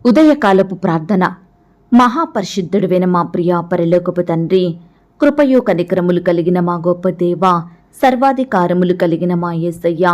ఉదయకాలపు ప్రార్థన. మహాపరిశుద్ధుడైన మా ప్రియ పరలోకపు తండ్రి, కృపయు కనికరములు కలిగిన మా గొప్ప దేవా, సర్వాధికారములు కలిగిన మా యేసయ్య,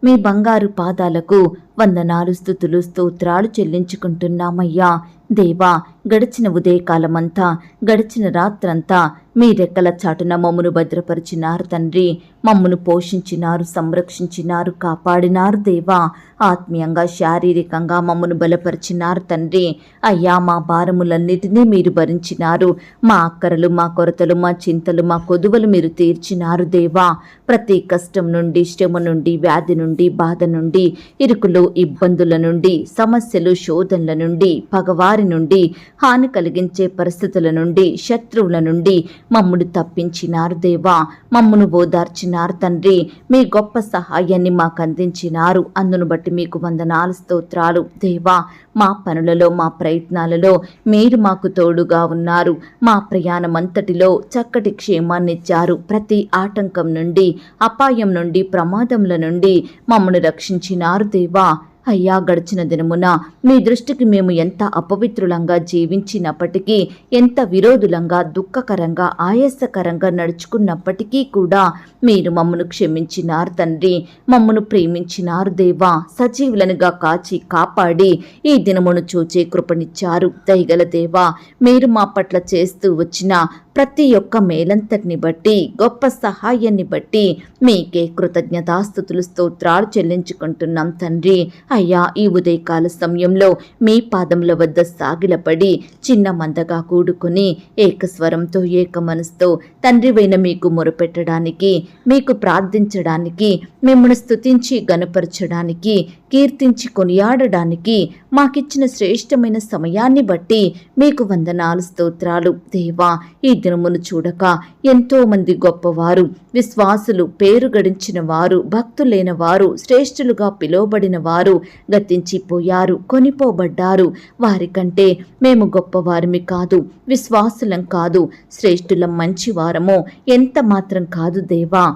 మీ బంగారు పాదాలకు వందనాలు, స్తుతులు, స్తోత్రాలు చెల్లించుకుంటున్నామయ్యా. దేవా, గడిచిన ఉదయకాలమంతా, గడిచిన రాత్రంతా మీ రెక్కల చాటున మమ్మను భద్రపరిచినారు తండ్రి. మమ్మను పోషించినారు, సంరక్షించినారు, కాపాడినారు దేవా. ఆత్మీయంగా, శారీరకంగా మమ్మను బలపరిచినారు తండ్రి. అయ్యా, మా భారములన్నిటినీ మీరు భరించినారు. మా అక్కరలు, మా కొరతలు, మా చింతలు, మా కొదువలు మీరు తీర్చినారు దేవా. ప్రతి కష్టం నుండి, శ్రమ నుండి, వ్యాధి నుండి, బాధ నుండి, ఇరుకులు, ఇబ్బందుల నుండి, సమస్యలు, శోధనల నుండి, పగవారి నుండి, హాని కలిగించే పరిస్థితుల నుండి, శత్రువుల నుండి మమ్మును తప్పించినారు దేవా. మమ్మును ఓదార్చినారు తండ్రి. మీ గొప్ప సహాయాన్ని మాకు అందించినారు. అందును బట్టి మీకు వందనాలు, స్తోత్రాలు దేవా. మా పనులలో, మా ప్రయత్నాలలో మీరు మాకు తోడుగా ఉన్నారు. మా ప్రయాణమంతటిలో చక్కటి క్షేమాన్నిచ్చారు. ప్రతి ఆటంకం నుండి, అపాయం నుండి, ప్రమాదముల నుండి మమ్మను రక్షించినారు దేవా. అయ్యా, గడిచిన దినమున మీ దృష్టికి మేము ఎంత అపవిత్రులంగా జీవించినప్పటికీ, ఎంత విరోధులంగా, దుఃఖకరంగా, ఆయాసకరంగా నడుచుకున్నప్పటికీ కూడా మీరు మమ్మను క్షమించినారు తండ్రి. మమ్మను ప్రేమించినారు దేవా. సజీవులనుగా కాచి కాపాడి ఈ దినమును చూచే కృపనిచ్చారు. దయగల దేవా, మీరు మా పట్ల చేస్తూ వచ్చిన ప్రతి ఒక్క మేలంతటిని బట్టి, గొప్ప సహాయాన్ని బట్టి మీకే కృతజ్ఞతాస్తుతులు, స్తోత్రాలు చెల్లించుకుంటున్నాం తండ్రి. అయ్యా, ఈ ఉదయకాల సమయంలో మీ పాదముల వద్ద సాగిలపడి చిన్న మందగా కూడుకుని ఏకస్వరంతో, ఏక మనసుతో తండ్రివైన మీకు మొరపెట్టడానికి, మీకు ప్రార్థించడానికి, మిమ్మల్ని స్తుతించి గణపరచడానికి, కీర్తించి కొనియాడడానికి మాకిచ్చిన శ్రేష్టమైన సమయాన్ని బట్టి మీకు వందనాలు, స్తోత్రాలు దేవా. ఈ దినమును చూడక ఎంతో మంది గొప్పవారు, విశ్వాసులు, పేరు గడించిన వారు, భక్తులైన వారు, శ్రేష్ఠులుగా పిలువబడిన వారు గతించిపోయారు, కొనిపోబడ్డారు. వారికంటే మేము గొప్పవారిమి కాదు, విశ్వాసులం కాదు, శ్రేష్ఠులం, మంచివారమో ఎంత మాత్రం కాదు దేవా.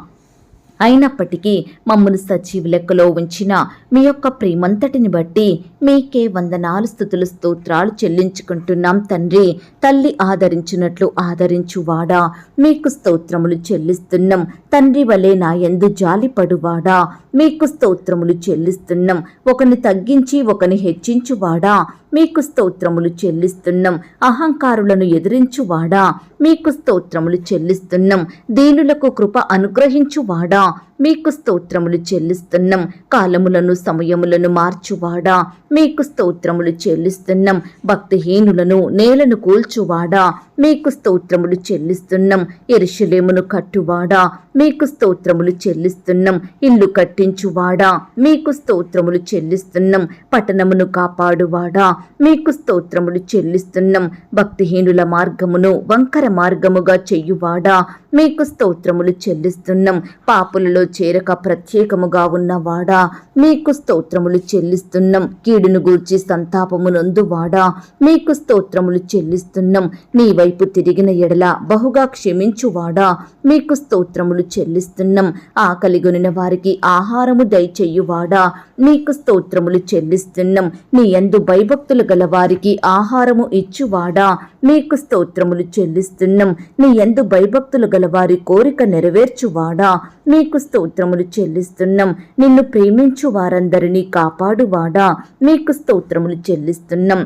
అయినప్పటికీ మమ్మను సజీవ లెక్కలో ఉంచిన మీ యొక్క ప్రేమంతటిని బట్టి మీకే వందనాలు, స్తుతులు, స్తోత్రాలు చెల్లించుకుంటున్నాం తండ్రి. తల్లి ఆదరించినట్లు ఆదరించువాడా, మీకు స్తోత్రములు చెల్లిస్తున్నాం. తండ్రి వలె నా యందు జాలిపడువాడా, మీకు స్తోత్రములు చెల్లిస్తున్నాం. ఒకని తగ్గించి ఒకని హెచ్చించువాడా, మీకు స్తోత్రములు చెల్లిస్తున్నాం. అహంకారులను ఎదిరించువాడా, మీకు స్తోత్రములు చెల్లిస్తున్నాం. దీనులకు కృప అనుగ్రహించువాడా, మీకు స్తోత్రములు చెల్లిస్తున్నాం. కాలములను, సమయములను మార్చువాడా, మీకు స్తోత్రములు చెల్లిస్తున్నాం. భక్తిహీనులను నేలను కూల్చువాడా, మీకు స్తోత్రములు చెల్లిస్తున్నాం. యెరూషలేమును కట్టువాడా, మీకు స్తోత్రములు చెల్లిస్తున్నాం. ఇల్లు కట్టించువాడా, మీకు స్తోత్రములు చెల్లిస్తున్నాం. పట్టణమును కాపాడువాడా, మీకు స్తోత్రములు చెల్లిస్తున్నాం. భక్తిహీనుల మార్గమును వంకర మార్గముగా చెయ్యువాడా, మీకు స్తోత్రములు చెల్లిస్తున్నాం. పాపులలో చేరక ప్రత్యేకముగా ఉన్నవాడా, మీకు స్తోత్రములు చెల్లిస్తున్నాం. కీడును గూర్చి సంతాపము నొందువాడా, మీకు స్తోత్రములు చెల్లిస్తున్నాం. నీ వైపు తిరిగిన ఎడల బహుగా క్షమించువాడా, మీకు స్తోత్రములు చెల్లిస్తున్నాం. ఆకలిగొనిన వారికి ఆహారము దయచెయ్యువాడా, మీకు స్తోత్రములు చెల్లిస్తున్నాం. నీ యందు భయభక్తులు గల వారికి ఆహారము ఇచ్చువాడా, మీకు స్తోత్రములు చెల్లిస్తున్నాం. నీ యందు భయభక్తులు గల వారి కోరిక నెరవేర్చువాడా, మీకు స్తోత్రములు చెల్లిస్తున్నాం. నిన్ను ప్రేమించు వారందరినీ కాపాడువాడా, మీకు స్తోత్రములు చెల్లిస్తున్నాం.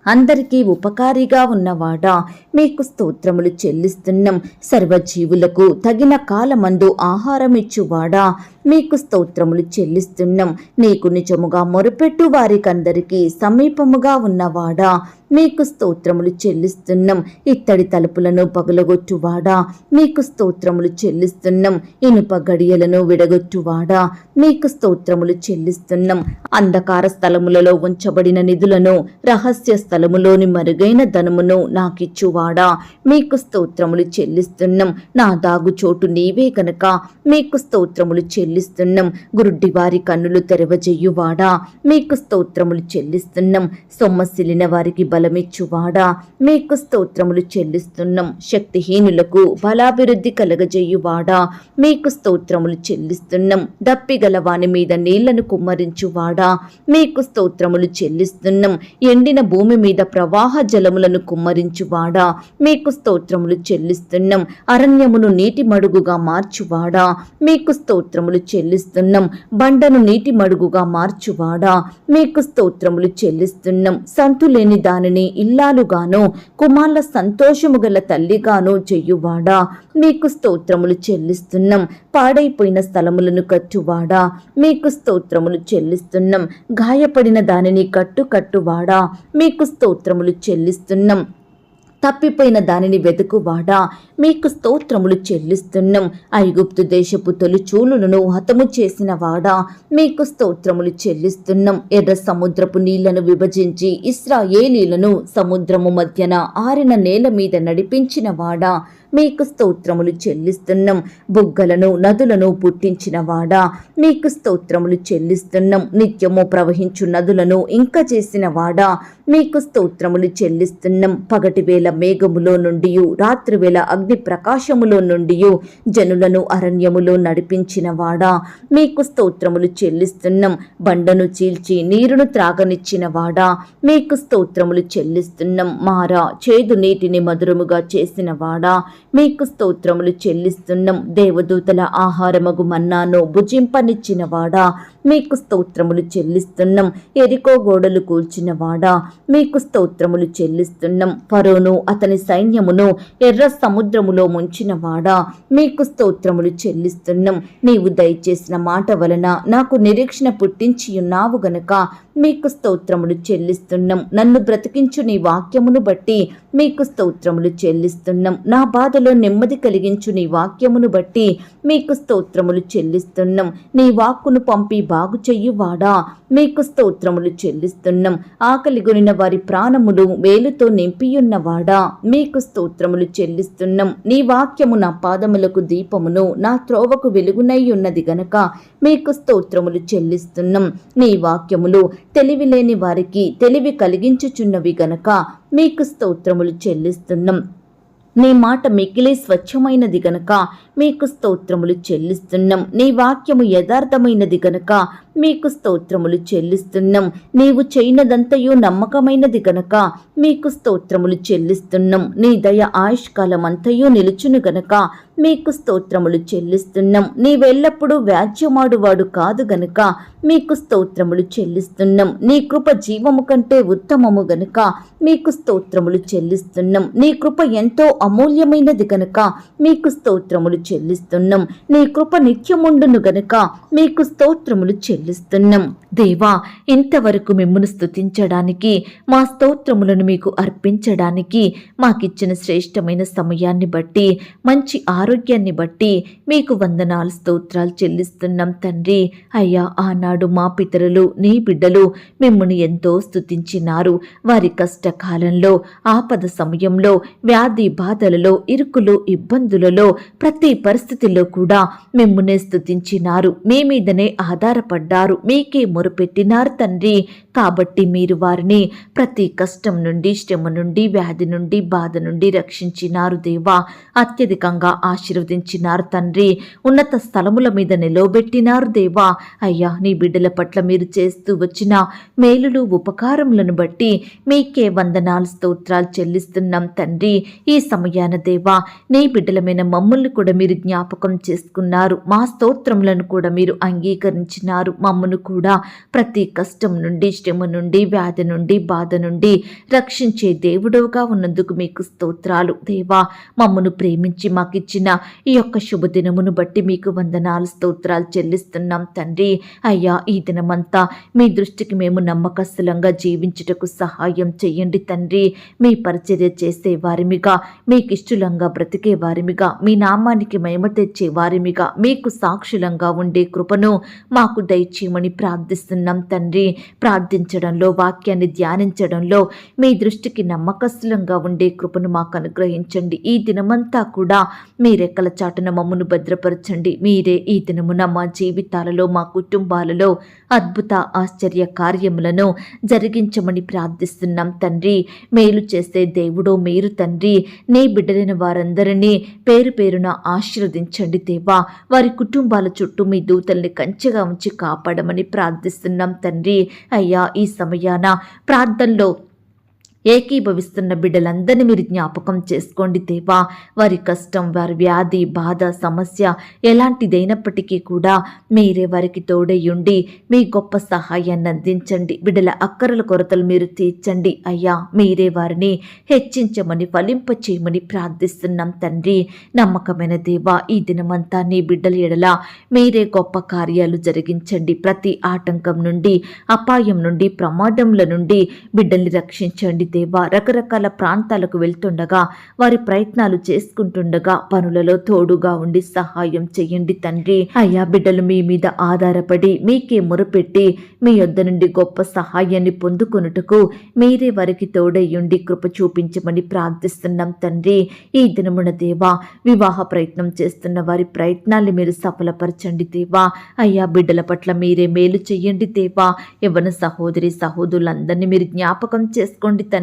అందరికీ ఉపకారిగా ఉన్నవాడా, మీకు స్తోత్రములు చెల్లిస్తున్నాం. సర్వజీవులకు తగిన కాలమందు ఆహారమిచ్చువాడా, మీకు స్తోత్రములు చెల్లిస్తున్నాం. నీకు నిజముగా మొరపెట్టు వారికందరికీ సమీపముగా ఉన్నవాడా, మీకు స్తోత్రములు చెల్లిస్తున్నాం. ఇత్తడి తలుపులను పగులగొట్టువాడా, మీకు స్తోత్రములు చెల్లిస్తున్నాం. ఇనుప గడియలను విడగొట్టువాడా, మీకు స్తోత్రములు చెల్లిస్తున్నాం. అంధకార స్థలములలో ఉంచబడిన నిధులను, రహస్య స్థలములోని మరుగైన ధనమును నాకిచ్చువాడా, మీకు స్తోత్రములు చెల్లిస్తున్నాం. నా దాగు చోటు నీవే గనక మీకు స్తోత్రములు చెల్లిస్తున్నాం. చెల్లిస్తున్నాం. గురుడ్డి వారి కన్నులు తెరవజెయ్యువాడా మీకు స్తోత్రములు చెల్లిస్తున్నాం. సొమ్మసిలిన వారికి బలమిచ్చువాడా మీకు స్తోత్రములు చెల్లిస్తున్నాం. శక్తిహీనులకు బలాభివృద్ధి కలగజేయువాడా మీకు స్తోత్రములు చెల్లిస్తున్నాం. దప్పిగల వాని మీద నీళ్లను కుమ్మరించువాడా మీకు స్తోత్రములు చెల్లిస్తున్నాం. ఎండిన భూమి మీద ప్రవాహ జలములను కుమ్మరించువాడా మీకు స్తోత్రములు చెల్లిస్తున్నాం. అరణ్యమును నీటి మడుగుగా మార్చువాడా మీకు స్తోత్రములు చెల్లిస్తున్నాం. బండను నీటి మడుగుగా మార్చువాడా మీకు స్తోత్రములు చెల్లిస్తున్నాం. సంతులేని దానిని ఇల్లాలుగాను కుమార్ల సంతోషము గల తల్లిగాను చెయ్యువాడా మీకు స్తోత్రములు చెల్లిస్తున్నాం. పాడైపోయిన స్థలములను కట్టువాడా మీకు స్తోత్రములు చెల్లిస్తున్నాం. గాయపడిన దానిని కట్టువాడా మీకు స్తోత్రములు చెల్లిస్తున్నాం. తప్పిపోయిన దానిని వెతుకువాడా మీకు స్తోత్రములు చెల్లిస్తున్నాం. ఐగుప్తు దేశపు తొలిచూలులను హతము చేసిన వాడా మీకు స్తోత్రములు చెల్లిస్తున్నాం. ఎర్ర సముద్రపు నీళ్లను విభజించి ఇశ్రాయేలీలను సముద్రము మధ్యన ఆరిన నేల మీద నడిపించిన వాడా మీకు స్తోత్రములు చెల్లిస్తున్నాం. బుగ్గలను నదులను పుట్టించిన వాడా మీకు స్తోత్రములు చెల్లిస్తున్నాం. నిత్యము ప్రవహించు నదులను ఇంకా చేసిన వాడా మీకు స్తోత్రములు చెల్లిస్తున్నాం. పగటి వేళ మేఘములో నుండి రాత్రివేళ అగ్ని ప్రకాశములో నుండి జనులను అరణ్యములో నడిపించిన వాడా మీకు స్తోత్రములు చెల్లిస్తున్నాం. బండను చీల్చి నీరును త్రాగనిచ్చిన వాడా మీకు స్తోత్రములు చెల్లిస్తున్నాం. మారా చేదు నీటిని మధురముగా చేసిన వాడా మీకు స్తోత్రములు చెల్లిస్తున్నాం. దేవదూతల ఆహారమగు మన్నాను భుజింపనిచ్చిన వాడా మీకు స్తోత్రములు చెల్లిస్తున్నాం. ఎరికో గోడలు కూల్చిన వాడా మీకు స్తోత్రములు చెల్లిస్తున్నాం. ఫరోను అతని సైన్యమును ఎర్ర సముద్రములో ముంచిన వాడా మీకు స్తోత్రములు చెల్లిస్తున్నాం. నీవు దయచేసిన మాట వలన నాకు నిరీక్షణ పుట్టించి ఉన్నావు గనుక మీకు స్తోత్రములు చెల్లిస్తున్నాం. నన్ను బ్రతికించు నీ వాక్యమును బట్టి మీకు స్తోత్రములు చెల్లిస్తున్నాం. నా బాధలో నెమ్మది కలిగించు నీ వాక్యమును బట్టి మీకు స్తోత్రములు చెల్లిస్తున్నాం. నీ వాక్కును పంపి బాగు చెయ్యువాడా మీకు స్తోత్రములు చెల్లిస్తున్నాం. ఆకలిగొనిన వారి ప్రాణములు వేలుతో నింపియున్నవాడా మీకు స్తోత్రములు చెల్లిస్తున్నాం. నీ వాక్యము నా పాదములకు దీపమును నా త్రోవకు వెలుగునై ఉన్నది గనక మీకు స్తోత్రములు చెల్లిస్తున్నాం. నీ వాక్యములు తెలివిలేని వారికి తెలివి కలిగించుచున్నవి గనక మీకు స్తోత్రములు చెల్లిస్తున్నాం. నీ మాట మిక్కిలి స్వచ్ఛమైనది గనక మీకు స్తోత్రములు చెల్లిస్తున్నాం. నీ వాక్యము యథార్థమైనది గనక మీకు స్తోత్రములు చెల్లిస్తున్నాం. నీవు చేయనదంతయు నమ్మకమైనది గనక మీకు స్తోత్రములు చెల్లిస్తున్నాం. నీ దయ ఆయుష్కాలమంతయు నిలుచును గనక మీకు స్తోత్రములు చెల్లిస్తున్నాం. నీవెల్లప్పుడూ వ్యాజ్యమాడువాడు కాదు గనుక మీకు స్తోత్రములు చెల్లిస్తున్నాం. నీ కృప జీవము కంటే ఉత్తమము గనుక మీకు స్తోత్రములు చెల్లిస్తున్నాం. నీ కృప ఎంతో అమూల్యమైనది గనుక మీకు స్తోత్రములు చెల్లిస్తున్నాం. నీ కృప నిత్యముండును గనుక మీకు స్తోత్రములు చెల్లిస్తున్నాం. దేవా, ఇంతవరకు మిమ్మును స్తుతించడానికి, మా స్తోత్రములను మీకు అర్పించడానికి మాకిచ్చిన శ్రేష్టమైన సమయాన్ని బట్టి, మంచి ఆరోగ్యాన్ని బట్టి మీకు వందనాలు, స్తోత్రాలు చెల్లిస్తున్నాం తండ్రి. అయ్యా, ఆనాడు మా పితరులు, నీ బిడ్డలు మిమ్మును ఎంతో స్తుతించినారు. వారి కష్టకాలంలో, ఆపద సమయంలో, వ్యాధి బాధలలో, ఇరుకులు ఇబ్బందులలో, ప్రతి పరిస్థితిలో కూడా మిమ్మునే స్తుతించినారు. మీ మీదనే ఆధారపడ్డారు, మీకే మొరుపెట్టినారు తండ్రి. కాబట్టి మీరు వారిని ప్రతి కష్టం నుండి, శ్రమ నుండి, వ్యాధి నుండి, బాధ నుండి రక్షించినారు దేవా. అత్యధికంగా ఆశీర్వదించినారు తండ్రి. ఉన్నత స్థలముల మీద నిలవబెట్టినారు దేవా. అయ్యా, నీ బిడ్డల పట్ల మీరు చేస్తూ వచ్చిన మేలులు, ఉపకారములను బట్టి మీకే వందనాలు, స్తోత్రాలు చెల్లిస్తున్నాం తండ్రి. ఈ సమయాన దేవా, నీ బిడ్డలమైన మమ్మల్ని కూడా మీరు జ్ఞాపకం చేసుకున్నారు. మా స్తోత్రములను కూడా మీరు అంగీకరించినారు. మమ్మను కూడా ప్రతి కష్టం నుండి, శ్రమ నుండి, వ్యాధి నుండి, బాధ నుండి రక్షించే దేవుడుగా ఉన్నందుకు మీకు స్తోత్రాలు దేవా. మమ్మను ప్రేమించి మాకిచ్చిన ఈ యొక్క శుభదినమును బట్టి మీకు వందనాలు, స్తోత్రాలు చెల్లిస్తున్నాం తండ్రి. అయ్యా, ఈ దినమంతా మీ దృష్టికి మేము నమ్మకస్తులంగా జీవించుటకు సహాయం చెయ్యండి తండ్రి. మీ పరిచర్య చేసే వారిమిగా, మీకిష్టులంగా బ్రతికే వారిమిగా, మీ నామానికి మహిమ తెచ్చే వారిమిగా, మీకు సాక్షులంగా ఉండే కృపను మాకు దయచేయండి దయచేయమని ప్రార్థిస్తున్నాం తండ్రి. ప్రార్థించడంలో, వాక్యాన్ని ధ్యానించడంలో మీ దృష్టికి నమ్మకస్తులంగా ఉండే కృపను మాకు అనుగ్రహించండి. ఈ దినమంతా కూడా మీ రెక్కల చాటున మమ్మను భద్రపరచండి. మీరే ఈ దినమున మా జీవితాలలో, మా కుటుంబాలలో అద్భుత ఆశ్చర్య కార్యములను జరిగించమని ప్రార్థిస్తున్నాం తండ్రి. మేలు చేసే దేవుడో మీరు తండ్రి. నీ బిడ్డలైన వారందరినీ పేరు పేరున ఆశీర్వదించండి దేవా. వారి కుటుంబాల చుట్టూ మీ దూతల్ని కంచెగా ఉంచి కాపాడమని ప్రార్థిస్తున్నాం తండ్రి. అయ్యా, ఈ సమయాన ప్రార్థనలో ఏకీభవిస్తున్న బిడ్డలందరినీ మీరు జ్ఞాపకం చేసుకోండి దేవా. వారి కష్టం, వారి వ్యాధి, బాధ, సమస్య ఎలాంటిదైనప్పటికీ కూడా మీరే వారికి తోడయ్యుండి మీ గొప్ప సహాయాన్ని అందించండి. బిడ్డల అక్కరల కొరతలు మీరు తీర్చండి అయ్యా. మీరే వారిని హెచ్చించమని, ఫలింపచేయమని ప్రార్థిస్తున్నాం తండ్రి. నమ్మకమైన దేవా, ఈ దినమంతా నీ బిడ్డల ఎడల మీరే గొప్ప కార్యాలు జరిగించండి. ప్రతి ఆటంకం నుండి, అపాయం నుండి, ప్రమాదముల నుండి బిడ్డల్ని రక్షించండి దేవా. రకరకాల ప్రాంతాలకు వెళ్తుండగా, వారి ప్రయత్నాలు చేసుకుంటుండగా పనులలో తోడుగా ఉండి సహాయం చెయ్యండి తండ్రి. అయ్యా, బిడ్డలు మీ మీద ఆధారపడి మీకే మొరపెట్టి మీ యొద్ద నుండి గొప్ప సహాయాన్ని పొందుకొనుటకు మీరే వారికి తోడయ్యుండి కృప చూపించమని ప్రార్థిస్తున్నాం తండ్రి. ఈ దినమున దేవా, వివాహ ప్రయత్నం చేస్తున్న వారి ప్రయత్నాల్ని మీరు సఫలపరచండి దేవా. అయ్యా, బిడ్డల పట్ల మీరే మేలు చెయ్యండి దేవా. యవ్వన సహోదరి సహోదరులందరినీ మీరు జ్ఞాపకం చేసుకోండి తండ్రి.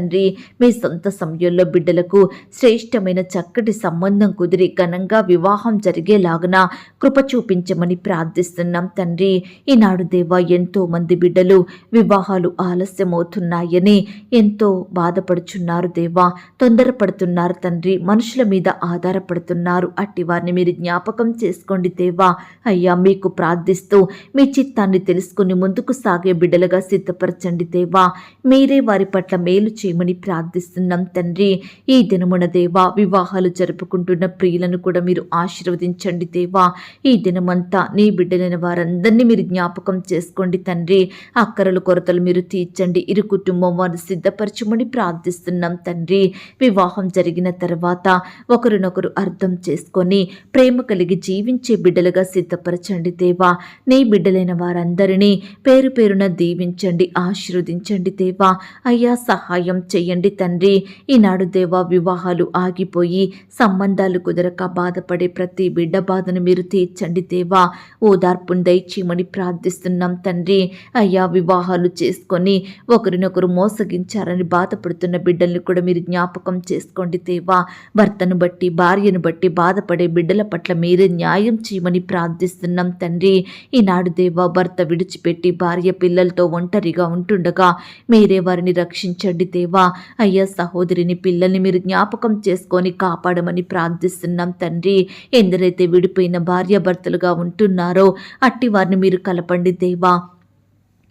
మీ సొంత సమయంలో బిడ్డలకు శ్రేష్టమైన చక్కటి సంబంధం కుదిరి ఘనంగా వివాహం జరిగేలాగున కృప చూపించమని ప్రార్థిస్తున్నాం తండ్రి. ఈనాడు దేవా, ఎంతో మంది బిడ్డలు వివాహాలు ఆలస్యమవుతున్నాయని ఎంతో బాధపడుచున్నారు దేవా. తొందరపడుతున్నారు తండ్రి. మనుషుల మీద ఆధారపడుతున్నారు. అట్టి వారిని మీరు జ్ఞాపకం చేసుకోండి దేవా. అయ్యా, మీకు ప్రార్థిస్తూ మీ చిత్తాన్ని తెలుసుకుని ముందుకు సాగే బిడ్డలుగా సిద్ధపరచండి దేవా. మీరే వారి పట్ల మేలు చేయమని ప్రార్థిస్తున్నాం తండ్రి. ఈ దినమున దేవా, వివాహాలు జరుపుకుంటున్న ప్రియులను కూడా మీరు ఆశీర్వదించండి దేవా. ఈ దినమంతా నీ బిడ్డలైన వారందరినీ మీరు జ్ఞాపకం చేసుకోండి తండ్రి. అక్కరలు కొరతలు మీరు తీర్చండి. ఇరు కుటుంబం వారిని సిద్ధపరచమని ప్రార్థిస్తున్నాం తండ్రి. వివాహం జరిగిన తర్వాత ఒకరినొకరు అర్థం చేసుకొని ప్రేమ కలిగి జీవించే బిడ్డలుగా సిద్ధపరచండి దేవా. నీ బిడ్డలైన వారందరినీ పేరు పేరున దీవించండి, ఆశీర్వదించండి దేవా. అయ్యా, సహాయం చెయ్యండి తండ్రి. ఈనాడు దేవా, వివాహాలు ఆగిపోయి సంబంధాలు కుదరక బాధపడే ప్రతి బిడ్డ బాధను మీరు తీర్చండి దేవా. ఓదార్పును దయచేయమని ప్రార్థిస్తున్నాం తండ్రి. అయ్యా, వివాహాలు చేసుకొని ఒకరినొకరు మోసగించారని బాధపడుతున్న బిడ్డల్ని కూడా మీరు జ్ఞాపకం చేసుకోండి దేవా. భర్తను బట్టి, భార్యను బట్టి బాధపడే బిడ్డల పట్ల మీరే న్యాయం చేయమని ప్రార్థిస్తున్నాం తండ్రి. ఈనాడు దేవా, భర్త విడిచిపెట్టి భార్య పిల్లలతో ఒంటరిగా ఉంటుండగా మీరే వారిని రక్షించండి దేవా. అయ్యా, సహోదరిని, పిల్లల్ని మీరు జ్ఞాపకం చేసుకొని కాపాడమని ప్రార్థిస్తున్నాం తండ్రి. ఎందరైతే విడిపోయిన భార్యాభర్తలుగా ఉంటున్నారో అట్టి వారిని మీరు కలపండి దేవా.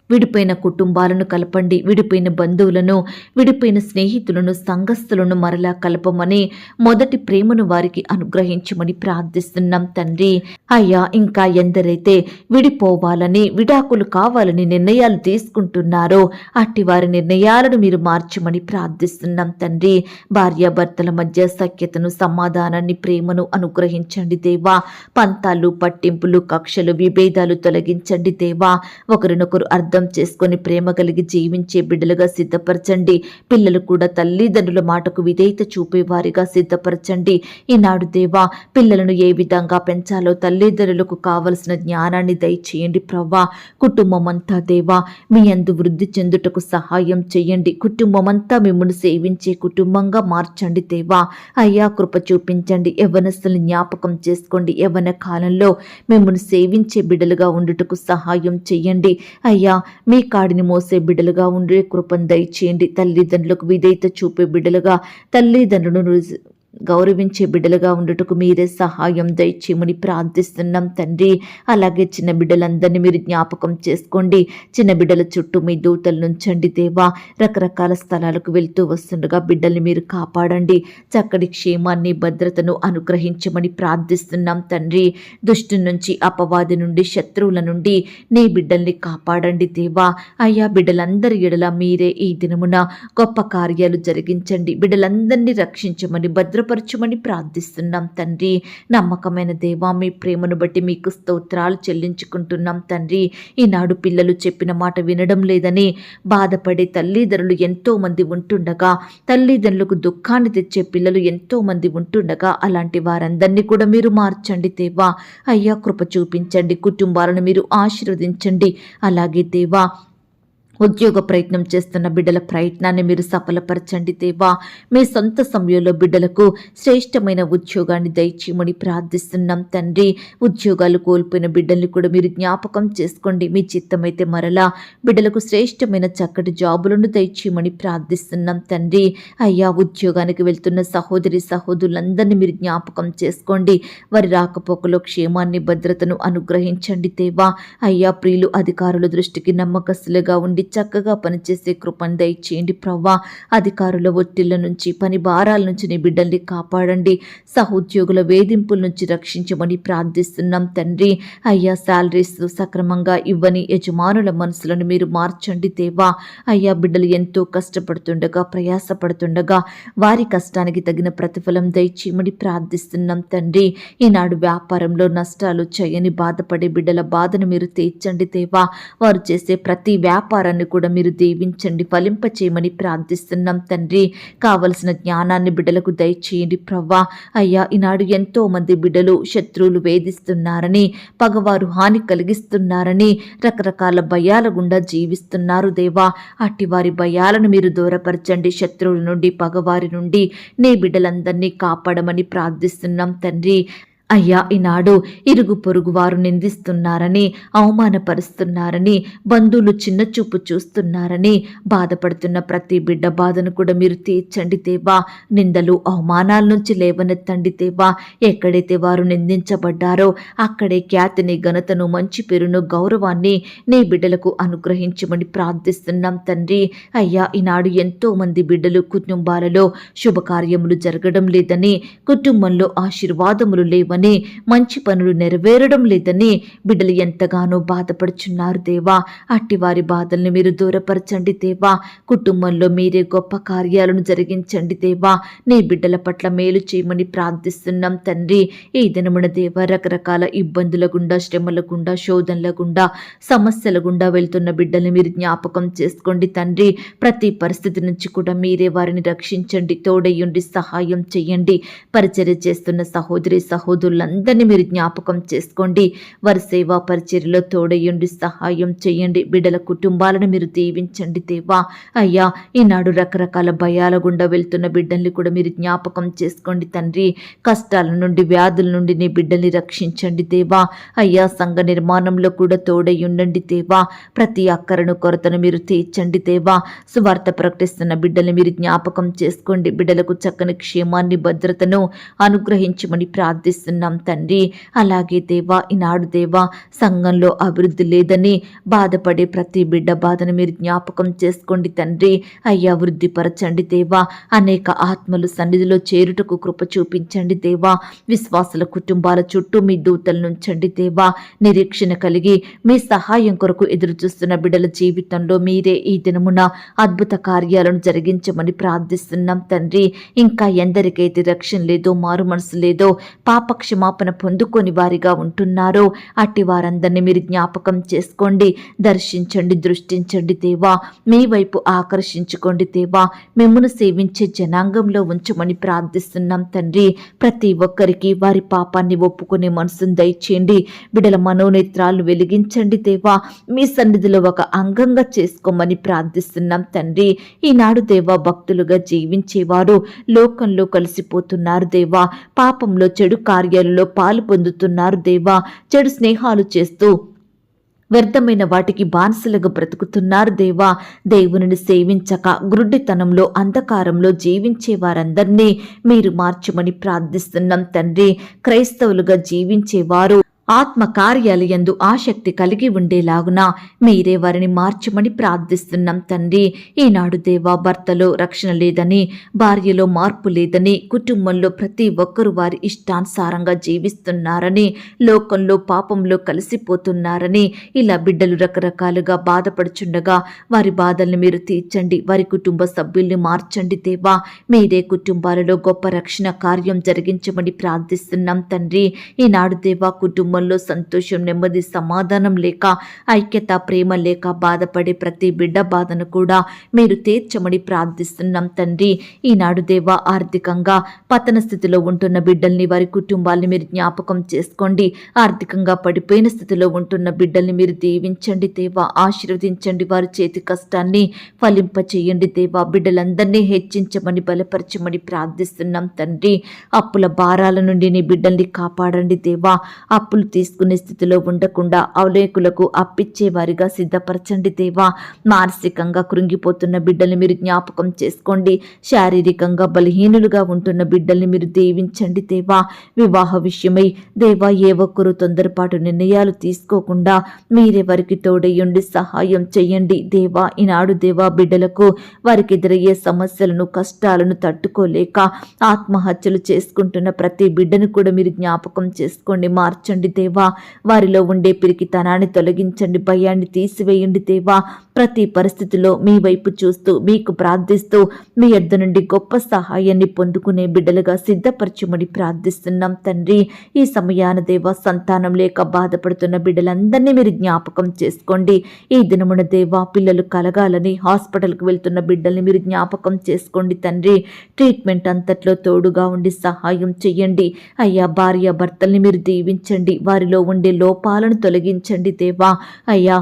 విడిపోయిన కుటుంబాలను కలపండి. విడిపోయిన బంధువులను, విడిపోయిన స్నేహితులను, సంఘస్థులను మరలా కలపమని, మొదటి ప్రేమను వారికి అనుగ్రహించమని ప్రార్థిస్తున్నాం తండ్రి. అయ్యా, ఇంకా ఎందరైతే విడిపోవాలని, విడాకులు కావాలని నిర్ణయాలు తీసుకుంటున్నారో అట్టి వారి నిర్ణయాలను మీరు మార్చమని ప్రార్థిస్తున్నాం తండ్రి. భార్యాభర్తల మధ్య సఖ్యతను, సమాధానాన్ని, ప్రేమను అనుగ్రహించండి దేవా. పంతాలు, పట్టింపులు, కక్షలు, విభేదాలు తొలగించండి దేవా. ఒకరినొకరు అర్థం చేసుకొని ప్రేమ కలిగి జీవించే బిడ్డలుగా సిద్ధపరచండి. పిల్లలు కూడా తల్లిదండ్రుల మాటకు విధేయత చూపేవారిగా సిద్ధపరచండి. ఈనాడు దేవా, పిల్లలను ఏ విధంగా పెంచాలో తల్లిదండ్రులకు కావలసిన జ్ఞానాన్ని దయచేయండి ప్రవ్వా. కుటుంబం అంతా దేవా మీ యందు వృద్ధి చెందుటకు సహాయం చేయండి. కుటుంబం అంతా మిమ్మల్ని సేవించే కుటుంబంగా మార్చండి దేవా. అయ్యా, కృప చూపించండి. యవ్వనస్తుల్ని జ్ఞాపకం చేసుకోండి. యవ్వన కాలంలో మిమ్మల్ని సేవించే బిడ్డలుగా ఉండుటకు సహాయం చేయండి. అయ్యా, మీ కాడిని మోసే బిడ్డలుగా ఉండే కృపను దయచేయండి. తల్లిదండ్రులకు విధేయత చూపే బిడ్డలుగా, తల్లిదండ్రులను గౌరవించే బిడ్డలుగా ఉండుటకు మీరే సహాయం దయచేయమని ప్రార్థిస్తున్నాం తండ్రి. అలాగే చిన్న బిడ్డలందరినీ మీరు జ్ఞాపకం చేసుకోండి. చిన్న బిడ్డల చుట్టూ మీ దూతలు నుంచండి దేవా. రకరకాల స్థలాలకు వెళ్తూ వస్తుండగా బిడ్డల్ని మీరు కాపాడండి. చక్కటి క్షేమాన్ని, భద్రతను అనుగ్రహించమని ప్రార్థిస్తున్నాం తండ్రి. దుష్టు నుంచి, అపవాది నుండి, శత్రువుల నుండి నీ బిడ్డల్ని కాపాడండి దేవా. అయ్యా, బిడ్డలందరి ఎడల మీరే ఈ దినమున గొప్ప కార్యాలు జరిగించండి. బిడ్డలందరినీ రక్షించమని, భద్ర దూరపరచమని ప్రార్థిస్తున్నాం తండ్రి. నమ్మకమైన దేవా, మీ ప్రేమను బట్టి మీకు స్తోత్రాలు చెల్లించుకుంటున్నాం తండ్రి. ఈనాడు పిల్లలు చెప్పిన మాట వినడం లేదని బాధపడే తల్లిదండ్రులు ఎంతో మంది ఉంటుండగా, తల్లిదండ్రులకు దుఃఖాన్ని తెచ్చే పిల్లలు ఎంతో మంది ఉంటుండగా, అలాంటి వారందరినీ కూడా మీరు మార్చండి దేవా. అయ్యా, కృప చూపించండి, కుటుంబాలను మీరు ఆశీర్వదించండి. అలాగే దేవా, ఉద్యోగ ప్రయత్నం చేస్తున్న బిడ్డల ప్రయత్నాన్ని మీరు సఫలపరచండి దేవా. మీ సొంత సమయంలో బిడ్డలకు శ్రేష్టమైన ఉద్యోగాన్ని దయచేయమని ప్రార్థిస్తున్నాం తండ్రి. ఉద్యోగాలు కోల్పోయిన బిడ్డల్ని కూడా మీరు జ్ఞాపకం చేసుకోండి. మీ చిత్తమైతే మరలా బిడ్డలకు శ్రేష్టమైన చక్కటి జాబులను దయచేయమని ప్రార్థిస్తున్నాం తండ్రి. అయ్యా, ఉద్యోగానికి వెళ్తున్న సహోదరి సహోదరులందరినీ మీరు జ్ఞాపకం చేసుకోండి. వారి రాకపోకలో క్షేమాన్ని భద్రతను అనుగ్రహించండి దేవా. అయ్యా, ప్రియులు అధికారుల దృష్టికి నమ్మకస్తులుగా ఉండి చక్కగా పనిచేసే కృపను దయచేయండి ప్రవ్వా. అధికారుల ఒత్తిళ్ల నుంచి, పని భారాల నుంచి నీ బిడ్డల్ని కాపాడండి. సహోద్యోగుల వేధింపుల నుంచి రక్షించమని ప్రార్థిస్తున్నాం తండ్రి. అయ్యా, శాలరీస్ సక్రమంగా ఇవ్వని యజమానుల మనసులను మీరు మార్చండి దేవా. అయ్యా, బిడ్డలు ఎంతో కష్టపడుతుండగా, ప్రయాసపడుతుండగా వారి కష్టానికి తగిన ప్రతిఫలం దయచేయమని ప్రార్థిస్తున్నాం తండ్రి. ఈనాడు వ్యాపారంలో నష్టాలు చేయని బాధపడే బిడ్డల బాధను మీరు తీర్చండి దేవా. వారు చేసే ప్రతి వ్యాపారాన్ని కూడా మీరు దీవించండి, ఫలింపచేయమని ప్రార్థిస్తున్నాం తండ్రి. కావలసిన జ్ఞానాన్ని బిడ్డలకు దయచేయండి ప్రవ్వా. అయ్యా, ఈనాడు ఎంతో మంది బిడ్డలు శత్రువులు వేధిస్తున్నారని, పగవారు హాని కలిగిస్తున్నారని రకరకాల భయాల గుండా జీవిస్తున్నారు దేవా. అట్టి వారి భయాలను మీరు దూరపరచండి. శత్రువుల నుండి, పగవారి నుండి నీ బిడ్డలందరినీ కాపాడమని ప్రార్థిస్తున్నాం తండ్రి. అయ్యా, ఈనాడు ఇరుగు పొరుగు వారు నిందిస్తున్నారని, అవమానపరుస్తున్నారని, బంధువులు చిన్నచూపు చూస్తున్నారని బాధపడుతున్న ప్రతి బిడ్డ బాధను కూడా మీరు తీర్చండి దేవా. నిందలు, అవమానాల నుంచి లేవనెత్తండి దేవా. ఎక్కడైతే వారు నిందించబడ్డారో అక్కడే ఖ్యాతిని, ఘనతను, మంచి పేరును, గౌరవాన్ని నీ బిడ్డలకు అనుగ్రహించమని ప్రార్థిస్తున్నాం తండ్రి. అయ్యా, ఈనాడు ఎంతో మంది బిడ్డలు కుటుంబాలలో శుభకార్యములు జరగడం లేదని, కుటుంబంలో ఆశీర్వాదములు లేవని, మంచి పనులు నెరవేరడం లేదని బిడ్డలు ఎంతగానో బాధపడుచున్నారు దేవా. అట్టి వారి బాధల్ని మీరు దూరపరచండి దేవా. కుటుంబంలో మీరే గొప్ప కార్యాలను జరిగించండి దేవా. నీ బిడ్డల పట్ల మేలు చేయమని ప్రార్థిస్తున్నాం తండ్రి. ఈ దినమున దేవా, రకరకాల ఇబ్బందుల గుండా, శ్రమల గుండా, శోధనల గుండా, సమస్యల గుండా వెళ్తున్న బిడ్డల్ని మీరు జ్ఞాపకం చేసుకోండి తండ్రి. ప్రతి పరిస్థితి నుంచి కూడా మీరే వారిని రక్షించండి, తోడయ్యుండి సహాయం చేయండి. పరిచర్య చేస్తున్న సహోదరి సహోదరులందరినీ మీరు జ్ఞాపకం చేసుకోండి. వారి సేవా పరిచర్యలో తోడయ్యుండి సహాయం చేయండి. బిడ్డల కుటుంబాలను మీరు దీవించండి దేవా. అయ్యా, ఈనాడు రకరకాల భయాల గుండా వెళ్తున్న బిడ్డల్ని కూడా మీరు జ్ఞాపకం చేసుకోండి తండ్రి. కష్టాల నుండి, వ్యాధుల నుండి నీ బిడ్డల్ని రక్షించండి దేవా. అయ్యా, సంఘ నిర్మాణంలో కూడా తోడయ్యుండండి దేవా. ప్రతి అక్కరను, కొరతను మీరు తీర్చండి దేవా. సువార్త ప్రకటిస్తున్న బిడ్డల్ని మీరు జ్ఞాపకం చేసుకోండి. బిడ్డలకు చక్కని క్షేమాన్ని, భద్రతను అనుగ్రహించమని ప్రార్థిస్తున్నాం తండ్రి. అలాగే దేవా, ఈనాడు దేవా, సంఘంలో అభివృద్ధి లేదని బాధపడే ప్రతి బిడ్డ బాధను మీరు జ్ఞాపకం చేసుకోండి తండ్రి. అయ్యా, వృద్ధిపరచండి దేవా. అనేక ఆత్మలు సన్నిధిలో చేరుటకు కృప చూపించండి దేవా. విశ్వాసుల కుటుంబాల చుట్టూ మీ దూతలను ఉంచండి దేవా. నిరీక్షణ కలిగి మీ సహాయం కొరకు ఎదురు చూస్తున్న బిడ్డల జీవితంలో మీరే ఈ దినమున అద్భుత కార్యాలను జరిగించమని ప్రార్థిస్తున్నాం తండ్రి. ఇంకా ఎందరికైతే రక్షణ లేదో, మారు మనసు లేదో, పాప క్షమాపణ పొందుకొని వారిగా ఉంటున్నారో అట్టి వారందరినీ మీరు జ్ఞాపకం చేసుకోండి, దర్శించండి, దృష్టించండి దేవా. మీ వైపు ఆకర్షించుకోండి దేవా. మిమ్మును సేవించే జనాంగంలో ఉంచమని ప్రార్థిస్తున్నాం తండ్రి. ప్రతి ఒక్కరికి వారి పాపాన్ని ఒప్పుకునే మనసును దయచేయండి. బిడ్డల మనోనేత్రాలు వెలిగించండి దేవా. మీ సన్నిధిలో ఒక అంగంగా చేసుకోమని ప్రార్థిస్తున్నాం తండ్రి. ఈనాడు దేవా, భక్తులుగా జీవించేవారు లోకంలో కలిసిపోతున్నారు దేవా. పాపంలో, చెడు కార్యాలలో పాలు పొందుతున్నారు దేవా. చెడు స్నేహాలు చేస్తూ వ్యర్థమైన వాటికి బానిసలుగా బ్రతుకుతున్నారు దేవా. దేవునిని సేవించక గ్రుడ్డితనంలో, అంధకారంలో జీవించే వారందరినీ మీరు మార్చమని ప్రార్థిస్తున్నాం తండ్రి. క్రైస్తవులుగా జీవించేవారు ఆత్మ కార్యాలయందు ఆసక్తి కలిగి ఉండేలాగున మీరే వారిని మార్చమని ప్రార్థిస్తున్నాం తండ్రి. ఈనాడు దేవా, భర్తలో రక్షణ లేదని, భార్యలో మార్పు లేదని, కుటుంబంలో ప్రతి ఒక్కరూ వారి ఇష్టానుసారంగా జీవిస్తున్నారని, లోకంలో పాపంలో కలిసిపోతున్నారని, ఇలా బిడ్డలు రకరకాలుగా బాధపడుచుండగా వారి బాధల్ని మీరు తీర్చండి, వారి కుటుంబ సభ్యుల్ని మార్చండి దేవా. మీరే కుటుంబాలలో గొప్ప రక్షణ కార్యం జరిగించమని ప్రార్థిస్తున్నాం తండ్రి. ఈనాడు దేవా, కుటుంబంలో సంతోషం, నెమ్మది, సమాధానం లేక, ఐక్యత, ప్రేమ లేక బాధపడే ప్రతి బిడ్డ బాధను కూడా మీరు తీర్చమని ప్రార్థిస్తున్నాం తండ్రి. ఈనాడు దేవా, ఆర్థికంగా పతన స్థితిలో ఉంటున్న బిడ్డల్ని, వారి కుటుంబాల్ని మీరు జ్ఞాపకం చేసుకోండి. ఆర్థికంగా పడిపోయిన స్థితిలో ఉంటున్న బిడ్డల్ని మీరు దీవించండి దేవా, ఆశీర్వదించండి, వారి చేతి కష్టాన్ని ఫలింపచేయండి దేవా. బిడ్డలందరినీ హెచ్చించమని, బలపరచమని ప్రార్థిస్తున్నాం తండ్రి. అప్పుల భారాల నుండి నీ బిడ్డల్ని కాపాడండి దేవా. అప్పులు తీసుకునే స్థితిలో ఉండకుండా అవలేకులకు అప్పిచ్చే వారిగా సిద్ధపరచండి దేవా. మానసికంగా కృంగిపోతున్న బిడ్డల్ని మీరు జ్ఞాపకం చేసుకోండి. శారీరకంగా బలహీనులుగా ఉంటున్న బిడ్డల్ని మీరు దీవించండి దేవా. వివాహ విషయమై దేవా, ఏ ఒక్కరూ తొందరపాటు నిర్ణయాలు తీసుకోకుండా మీరే వారికి తోడయ్యుండి సహాయం చేయండి దేవా. ఈనాడు దేవా, బిడ్డలకు వారికి ఎదురయ్యే సమస్యలను, కష్టాలను తట్టుకోలేక ఆత్మహత్యలు చేసుకుంటున్న ప్రతి బిడ్డను కూడా మీరు జ్ఞాపకం చేసుకోండి, మార్చండి దేవా. వారిలో ఉండే పిరికితనాన్ని తొలగించండి, భయాన్ని తీసివేయండి దేవా. ప్రతి పరిస్థితిలో మీ వైపు చూస్తూ, మీకు ప్రార్థిస్తూ, మీ యొద్ద నుండి గొప్ప సహాయాన్ని పొందుకునే బిడ్డలుగా సిద్ధపరచమని ప్రార్థిస్తున్నాం తండ్రి. ఈ సమయాన దేవా, సంతానం లేక బాధపడుతున్న బిడ్డలందరినీ మీరు జ్ఞాపకం చేసుకోండి. ఈ దినమున దేవా, పిల్లలు కలగాలని హాస్పిటల్కి వెళ్తున్న బిడ్డల్ని మీరు జ్ఞాపకం చేసుకోండి తండ్రి. ట్రీట్మెంట్ అంతట్లో తోడుగా ఉండి సహాయం చెయ్యండి అయ్యా. భార్య భర్తల్ని మీరు దీవించండి, వారిలో ఉండే లోపాలను తొలగించండి దేవా. అయ్యా,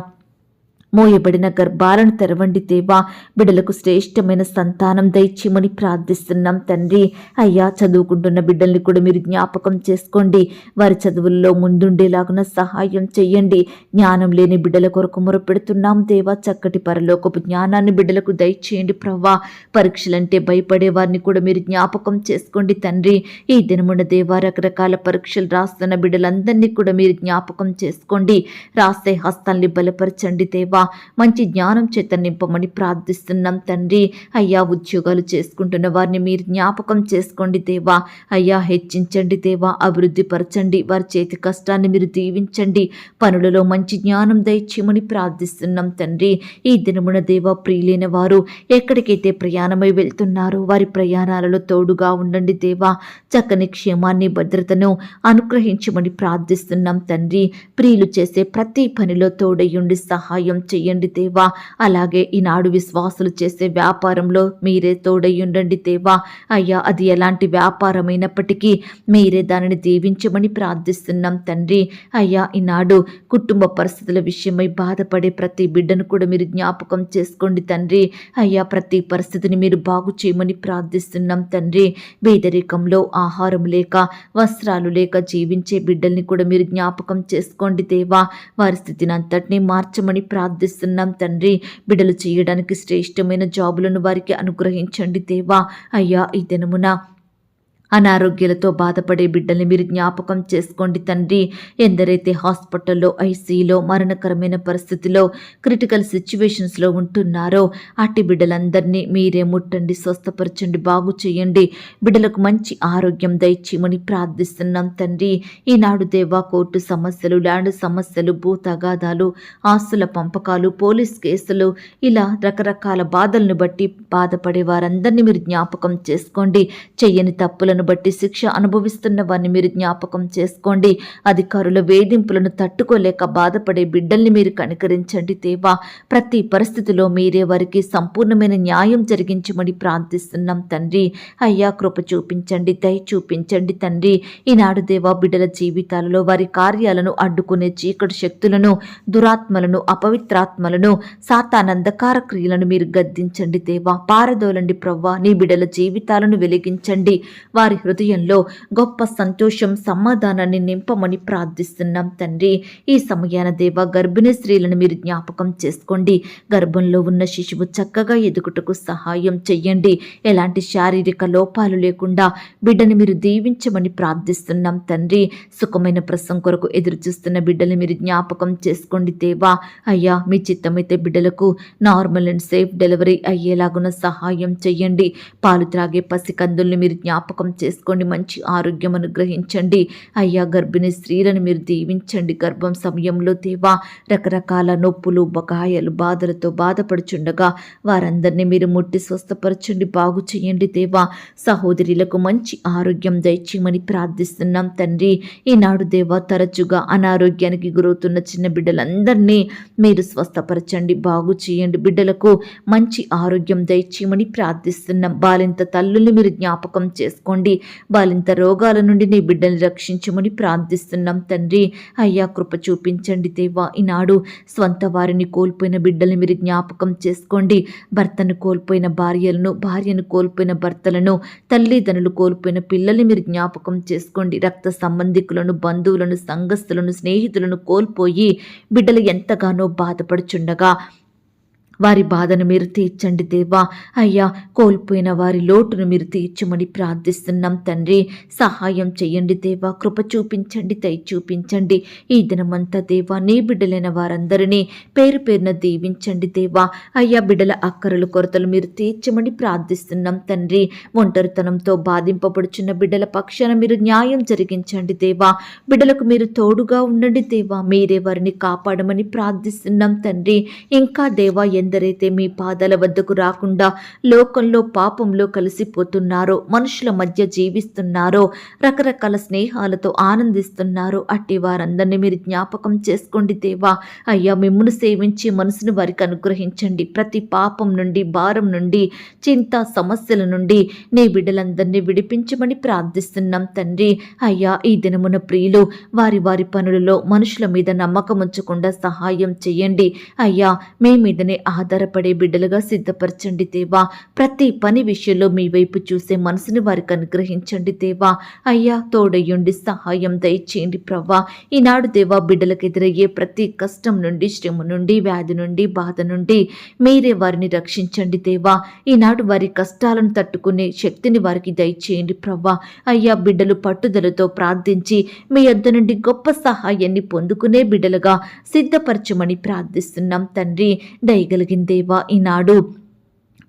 మోయబడిన గర్భాలను తెరవండి దేవా. బిడ్డలకు శ్రేష్టమైన సంతానం దయచేయమని ప్రార్థిస్తున్నాం తండ్రి. అయ్యా, చదువుకుంటున్న బిడ్డల్ని కూడా మీరు జ్ఞాపకం చేసుకోండి, వారి చదువుల్లో ముందుండేలాగున సహాయం చెయ్యండి. జ్ఞానం లేని బిడ్డల కొరకు మొరపెడుతున్నాం దేవా. చక్కటి పరలోకపు జ్ఞానాన్ని బిడ్డలకు దయచేయండి ప్రవ్వా. పరీక్షలంటే భయపడే వారిని కూడా మీరు జ్ఞాపకం చేసుకోండి తండ్రి. ఈ దినమున దేవా, రకరకాల పరీక్షలు రాస్తున్న బిడ్డలందరినీ కూడా మీరు జ్ఞాపకం చేసుకోండి. రాసే హస్తాల్ని బలపరచండి దేవా. మంచి జ్ఞానం చేత నింపమని ప్రార్థిస్తున్నాం తండ్రి. అయ్యా, ఉద్యోగాలు చేసుకుంటున్న వారిని మీరు జ్ఞాపకం చేసుకోండి దేవా. అయ్యా, హెచ్చించండి దేవా, అభివృద్ధి పరచండి, వారి చేతి కష్టాన్ని మీరు దీవించండి. పనులలో మంచి జ్ఞానం దయచేయమని ప్రార్థిస్తున్నాం తండ్రి. ఈ దినమున దేవా, ప్రియులైన వారు ఎక్కడికైతే ప్రయాణమై వెళ్తున్నారో వారి ప్రయాణాలలో తోడుగా ఉండండి దేవా. చక్కని క్షేమాన్ని, భద్రతను అనుగ్రహించమని ప్రార్థిస్తున్నాం తండ్రి. ప్రియులు చేసే ప్రతి పనిలో తోడయ్యుండి సహాయం చెయ్యండి దేవా. అలాగే ఈనాడు విశ్వాసులు చేసే వ్యాపారంలో మీరే తోడయ్యుండండి దేవా. అయ్యా, అది ఎలాంటి వ్యాపారమైనప్పటికీ మీరే దానిని దీవించమని ప్రార్థిస్తున్నాం తండ్రి. అయ్యా, ఈనాడు కుటుంబ పరిస్థితుల విషయమై బాధపడే ప్రతి బిడ్డను కూడా మీరు జ్ఞాపకం చేసుకోండి తండ్రి. అయ్యా, ప్రతి పరిస్థితిని మీరు బాగు చేయమని ప్రార్థిస్తున్నాం తండ్రి. పేదరికంలో ఆహారం లేక, వస్త్రాలు లేక జీవించే బిడ్డల్ని కూడా మీరు జ్ఞాపకం చేసుకోండి దేవా. వారి స్థితిని అంతటినీ మార్చమని ప్రార్థిస్తున్నాం తండ్రి. బిడ్డలు చేయడానికి శ్రేష్టమైన జాబులను వారికి అనుగ్రహించండి దేవా. అయ్యా, ఈ దినమున అనారోగ్యాలతో బాధపడే బిడ్డల్ని మీరు జ్ఞాపకం చేసుకోండి తండ్రి. ఎందరైతే హాస్పిటల్లో, ఐసీలో, మరణకరమైన పరిస్థితిలో, క్రిటికల్ సిచ్యువేషన్స్లో ఉంటున్నారో అట్టి బిడ్డలందరినీ మీరే ముట్టండి, స్వస్థపరచండి, బాగు చేయండి. బిడ్డలకు మంచి ఆరోగ్యం దయచేయమని ప్రార్థిస్తున్నాం తండ్రి. ఈనాడు దేవా, కోర్టు సమస్యలు, ల్యాండ్ సమస్యలు, భూ తగాదాలు, ఆస్తుల పంపకాలు, పోలీస్ కేసులు, ఇలా రకరకాల బాధలను బట్టి బాధపడే వారందరినీ మీరు జ్ఞాపకం చేసుకోండి. చెయ్యని తప్పులను బట్టి శిక్ష అనుభవిస్తున్న వారిని మీరు జ్ఞాపకం చేసుకోండి. అధికారుల వేధింపులను తట్టుకోలేక బాధపడే బిడ్డల్ని మీరు కనికరించండి దేవా. ప్రతి పరిస్థితిలో మీరే వారికి సంపూర్ణమైన న్యాయం జరిగించమని ప్రార్థిస్తున్నాం తండ్రి. అయ్యా, కృప చూపించండి, దయ చూపించండి తండ్రి. ఈనాడు దేవా, బిడ్డల జీవితాలలో వారి కార్యాలను అడ్డుకునే చీకటి శక్తులను, దురాత్మలను, అపవిత్రాత్మలను, సాతానంధకార క్రియలను మీరు గద్దించండి దేవా. పారదోలండి ప్రవ్వా. నీ బిడ్డల జీవితాలను వెలిగించండి. వారి వారి హృదయంలో గొప్ప సంతోషం సమాధానాన్ని నింపమని ప్రార్థిస్తున్నాం తండ్రి. ఈ సమయాన దేవా గర్భిణీ స్త్రీలను మీరు జ్ఞాపకం చేసుకోండి. గర్భంలో ఉన్న శిశువు చక్కగా ఎదుగుటకు సహాయం చెయ్యండి. ఎలాంటి శారీరక లోపాలు లేకుండా బిడ్డని మీరు దీవించమని ప్రార్థిస్తున్నాం తండ్రి. సుఖమైన ప్రసవం కొరకు ఎదురు చూస్తున్న బిడ్డలు మీరు జ్ఞాపకం చేసుకోండి దేవా. అయ్యా మీ చిత్తమైతే బిడ్డలకు నార్మల్ అండ్ సేఫ్ డెలివరీ అయ్యేలాగున సహాయం చెయ్యండి. పాలు త్రాగే పసికందుల్ని మీరు జ్ఞాపకం చేసుకోండి. మంచి ఆరోగ్యం అనుగ్రహించండి. అయ్యా గర్భిణీ స్త్రీలను మీరు దీవించండి. గర్భం సమయంలో దేవా రకరకాల నొప్పులు బకాయలు బాధలతో బాధపడుచుండగా వారందరినీ మీరు ముట్టి స్వస్థపరచండి, బాగు చేయండి దేవా. సహోదరులకు మంచి ఆరోగ్యం దయచేయమని ప్రార్థిస్తున్నాం తండ్రి. ఈనాడు దేవా తరచుగా అనారోగ్యానికి గురవుతున్న చిన్న బిడ్డలందరినీ మీరు స్వస్థపరచండి, బాగు చేయండి. బిడ్డలకు మంచి ఆరోగ్యం దయచేయమని ప్రార్థిస్తున్నాం. బాలింత తల్లుల్ని మీరు జ్ఞాపకం చేసుకోండి. బాలింత రోగాల నుండి నీ బిడ్డల్ని రక్షించమని ప్రార్థిస్తున్నాం తండ్రి. అయ్యా కృప చూపించండి దేవా. ఈనాడు స్వంత వారిని కోల్పోయిన బిడ్డల్ని మీరు జ్ఞాపకం చేసుకోండి. భర్తను కోల్పోయిన భార్యలను, భార్యను కోల్పోయిన భర్తలను, తల్లిదండ్రులు కోల్పోయిన పిల్లల్ని మీరు జ్ఞాపకం చేసుకోండి. రక్త సంబంధికులను, బంధువులను, సంఘస్థులను, స్నేహితులను కోల్పోయి బిడ్డలు ఎంతగానో బాధపడుచుండగా వారి బాధను మీరు తీర్చండి దేవా. అయ్యా కోల్పోయిన వారి లోటును మీరు తీర్చమని ప్రార్థిస్తున్నాం తండ్రి. సహాయం చేయండి దేవా. కృప చూపించండి, దయ చూపించండి. ఈ దినమంతా దేవా నీ బిడ్డలైన వారందరినీ పేరు పేరున దీవించండి దేవా. అయ్యా బిడ్డల అక్కరలు కొరతలు మీరు తీర్చమని ప్రార్థిస్తున్నాం తండ్రి. ఒంటరితనంతో బాధింపబడుచున్న బిడ్డల పక్షాన మీరు న్యాయం జరిగించండి దేవా. బిడ్డలకు మీరు తోడుగా ఉండండి దేవా. మీరే వారిని కాపాడమని ప్రార్థిస్తున్నాం తండ్రి. ఇంకా దేవా ఎందరైతే మీ పాదాల వద్దకు రాకుండా లోకంలో పాపంలో కలిసిపోతున్నారో, మనుషుల మధ్య జీవిస్తున్నారో, రకరకాల స్నేహాలతో ఆనందిస్తున్నారో అట్టి వారందరినీ మీరు జ్ఞాపకం చేసుకోండి దేవా. అయ్యా మిమ్మును సేవించి మనసును వారికి అనుగ్రహించండి. ప్రతి పాపం నుండి, భారం నుండి, చింత సమస్యల నుండి నీ బిడ్డలందరినీ విడిపించమని ప్రార్థిస్తున్నాం తండ్రి. అయ్యా ఈ దినమున ప్రియులు వారి వారి పనులలో మనుషుల మీద నమ్మకం ఉంచకుండా సహాయం చేయండి. అయ్యా మీ మీదనే ఆధారపడే బిడ్డలుగా సిద్ధపరచండి దేవా. ప్రతి పని విషయంలో మీ వైపు చూసే మనసుని వారికి అనుగ్రహించండి దేవా. అయ్యా తోడయ్యుండి సహాయం దయచేయండి ప్రవ్వా. ఈనాడు దేవా బిడ్డలకు ఎదురయ్యే ప్రతి కష్టం నుండి, శ్రమ నుండి, వ్యాధి నుండి, బాధ నుండి మీరే వారిని రక్షించండి దేవా. ఈనాడు వారి కష్టాలను తట్టుకునే శక్తిని వారికి దయచేయండి ప్రవ్వా. అయ్యా బిడ్డలు పట్టుదలతో ప్రార్థించి మీ యొద్ద నుండి గొప్ప సహాయాన్ని పొందుకునే బిడ్డలుగా సిద్ధపరచమని ప్రార్థిస్తున్నాం తండ్రి. దయగలిగిన దేవా ఈనాడు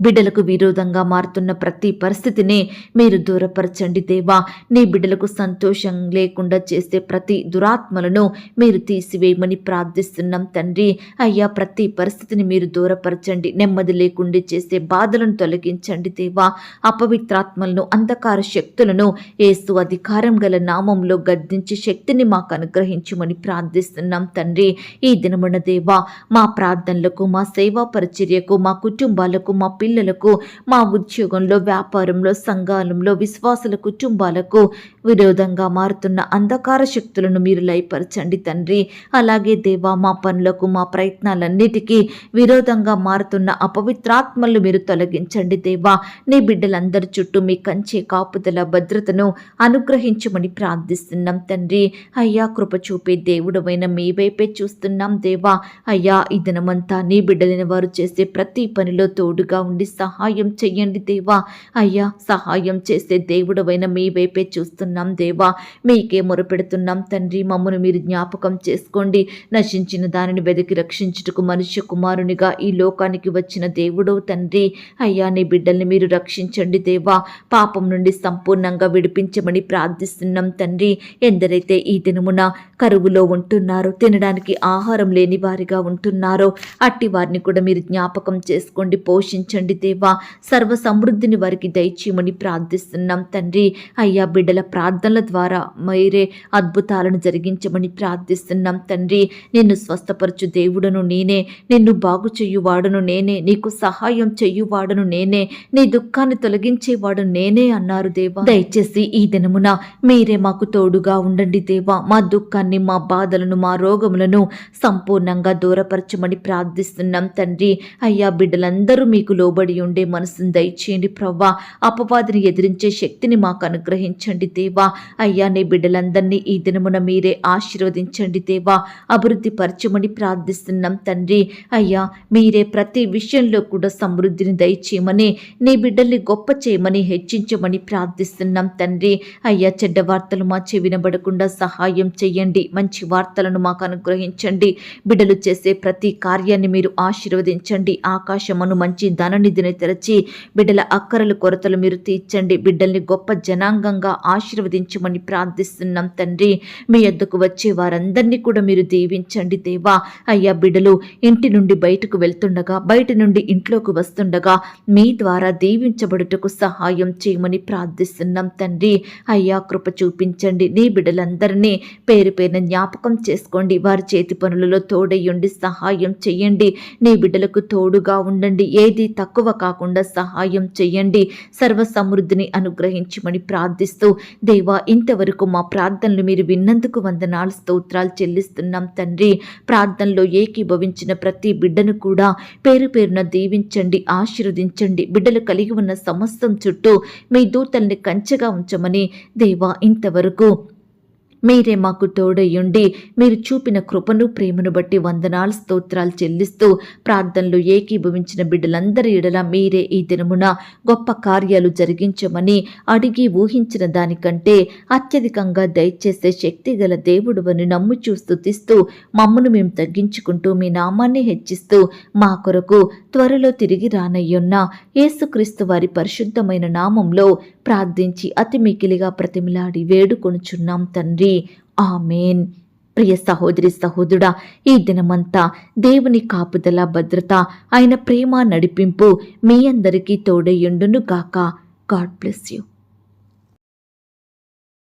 బిడ్డలకు విరోధంగా మారుతున్న ప్రతి పరిస్థితిని మీరు దూరపరచండి దేవా. నీ బిడ్డలకు సంతోషం లేకుండా చేసే ప్రతి దురాత్మలను మీరు తీసివేయమని ప్రార్థిస్తున్నాం తండ్రి. అయ్యా ప్రతి పరిస్థితిని మీరు దూరపరచండి. నెమ్మది లేకుండా చేసే బాధలను తొలగించండి దేవా. అపవిత్రాత్మలను, అంధకార శక్తులను యేసు అధికారం గల నామంలో గద్దించి శక్తిని మాకు అనుగ్రహించమని ప్రార్థిస్తున్నాం తండ్రి. ఈ దినమున దేవా మా ప్రార్థనలకు, మా సేవా పరిచర్యకు, మా కుటుంబాలకు, మా పిల్లలకు, మా ఉద్యోగంలో, వ్యాపారంలో, సంఘాలంలో, విశ్వాసుల కుటుంబాలకు విరోధంగా మారుతున్న అంధకార శక్తులను మీరు లయపరచండి తండ్రి. అలాగే దేవా మా పనులకు, మా ప్రయత్నాలన్నిటికీ విరోధంగా మారుతున్న అపవిత్రాత్మలు మీరు తొలగించండి దేవా. నీ బిడ్డలందరి చుట్టూ మీ కంచె కాపుదల భద్రతను అనుగ్రహించమని ప్రార్థిస్తున్నాం తండ్రి. అయ్యా కృప చూపే దేవుడవైన మీ వైపే చూస్తున్నాం దేవా. అయ్యా ఈ దినమంతా నీ బిడ్డలైన వారు చేసే ప్రతి పనిలో తోడుగా ఉండి సహాయం చెయ్యండి దేవా. అయ్యా సహాయం చేసే దేవుడవైన మీ వైపే చూస్తున్నాం దేవా. మీకే మొరపెడుతున్నాం తండ్రి. మమ్మను మీరు జ్ఞాపకం చేసుకోండి. నశించిన దానిని వెతికి రక్షించుటకు మనుష్య కుమారునిగా ఈ లోకానికి వచ్చిన దేవుడో తండ్రి. అయ్యా నీ బిడ్డల్ని మీరు రక్షించండి దేవా. పాపం నుండి సంపూర్ణంగా విడిపించమని ప్రార్థిస్తున్నాం తండ్రి. ఎందరైతే ఈ దినమున కరువులో ఉంటున్నారో, తినడానికి ఆహారం లేని వారిగా ఉంటున్నారో అట్టి వారిని కూడా మీరు జ్ఞాపకం చేసుకోండి, పోషించండి దేవా. సర్వ సమృద్ధిని వారికి దయచేయమని ప్రార్థిస్తున్నాం తండ్రి. అయ్యా బిడ్డల ప్రార్థనల ద్వారా మీరే అద్భుతాలను జరిగించమని ప్రార్థిస్తున్నాం తండ్రి. నిన్ను స్వస్థపరచు దేవుడను నేనే, నిన్ను బాగు చెయ్యువాడను నేనే, నీకు సహాయం చెయ్యువాడను నేనే, నీ దుఃఖాన్ని తొలగించేవాడు నేనే అన్నారు దేవా. దయచేసి ఈ దినమున మీరే మాకు తోడుగా ఉండండి దేవా. మా దుఃఖాన్ని, మా బాధలను, మా రోగములను సంపూర్ణంగా దూరపరచమని ప్రార్థిస్తున్నాం తండ్రి. అయ్యా బిడ్డలందరూ మీకు లోబడి ఉండే మనసును దయచేయండి ప్రవ్వా. అపవాదిని ఎదిరించే శక్తిని మాకు అనుగ్రహించండి దేవా. అయ్యా, నీ బిడ్డలందరినీ ఈ దినమున మీరే ఆశీర్వదించండి దేవా. అభివృద్ధి పరచమని ప్రార్థిస్తున్నాం తండ్రి. అయ్యా, మీరే ప్రతి విషయంలో కూడా సమృద్ధిని దయచేయమని, నీ బిడ్డల్ని గొప్ప చేయమని, హెచ్చించమని ప్రార్థిస్తున్నాం తండ్రి. అయ్యా, చెడ్డ వార్తలు మా చెవినబడకుండా సహాయం చెయ్యండి. మంచి వార్తలను మాకు అనుగ్రహించండి. బిడ్డలు చేసే ప్రతి కార్యాన్ని మీరు ఆశీర్వదించండి. ఆకాశమును మంచి ధననిధిని తెరచి బిడ్డల అక్కరలు కొరతలు మీరు తీర్చండి. బిడ్డల్ని గొప్ప జనాంగంగా ఆశీర్వదించమని ప్రార్థిస్తున్నాం తండ్రి. మీ యొద్దకు వచ్చే వారందరినీ కూడా మీరు దీవించండి దేవా. అయ్యా, బిడ్డలు ఇంటి నుండి బయటకు వెళ్తుండగా, బయట నుండి ఇంట్లోకి వస్తుండగా మీ ద్వారా దీవించబడుటకు సహాయం చేయమని ప్రార్థిస్తున్నాం తండ్రి. అయ్యా, కృప చూపించండి. నీ బిడ్డలందరినీ పేరు పేరున జ్ఞాపకం చేసుకోండి. వారి చేతి పనులలో తోడయ్యుండి సహాయం చెయ్యండి. నీ బిడ్డలకు తోడుగా ఉండండి. ఏది తక్కువ కాకుండా సహాయం చెయ్యండి. సర్వ సమృద్ధిని అనుగ్రహించమని ప్రార్థిస్తూ దేవా, ఇంతవరకు మా ప్రార్థనలు మీరు విన్నందుకు వందనాలు స్తోత్రాలు చెల్లిస్తున్నాం తండ్రి. ప్రార్థనలో ఏకీభవించిన ప్రతి బిడ్డను కూడా పేరు పేరున దీవించండి, ఆశీర్వదించండి. బిడ్డలు కలిగి ఉన్న సమస్తం చుట్టూ మీ దూతల్ని కంచెగా ఉంచమని దేవా, ఇంతవరకు మీరే మాకు తోడయ్యుండి మీరు చూపిన కృపను ప్రేమను బట్టి వందనాలు స్తోత్రాలు చెల్లిస్తూ ప్రార్థనలు ఏకీభవించిన బిడ్డలందరి ఎడల మీరే ఈ దినమున గొప్ప కార్యాలు జరిగించమని, అడిగి ఊహించిన దానికంటే అత్యధికంగా దయచేసే శక్తి గల దేవుడువని నమ్ముచూ స్తుతిస్తూ మమ్మను మేము తగ్గించుకుంటూ మీ నామాన్ని హెచ్చిస్తూ మా కొరకు త్వరలో తిరిగి రానయ్యున్న యేసుక్రీస్తు వారి పరిశుద్ధమైన నామంలో ప్రార్థించి అతి మికిలిగా ప్రతిమిలాడి వేడుకొనుచున్నాం తండ్రి. ఆమేన్. ప్రియ సహోదరి సహోదరుడా, ఈ దినమంతా దేవుని కాపుదల, భద్రత, ఆయన ప్రేమ నడిపింపు మీ అందరికీ తోడయ్యుండును గాక. God bless you.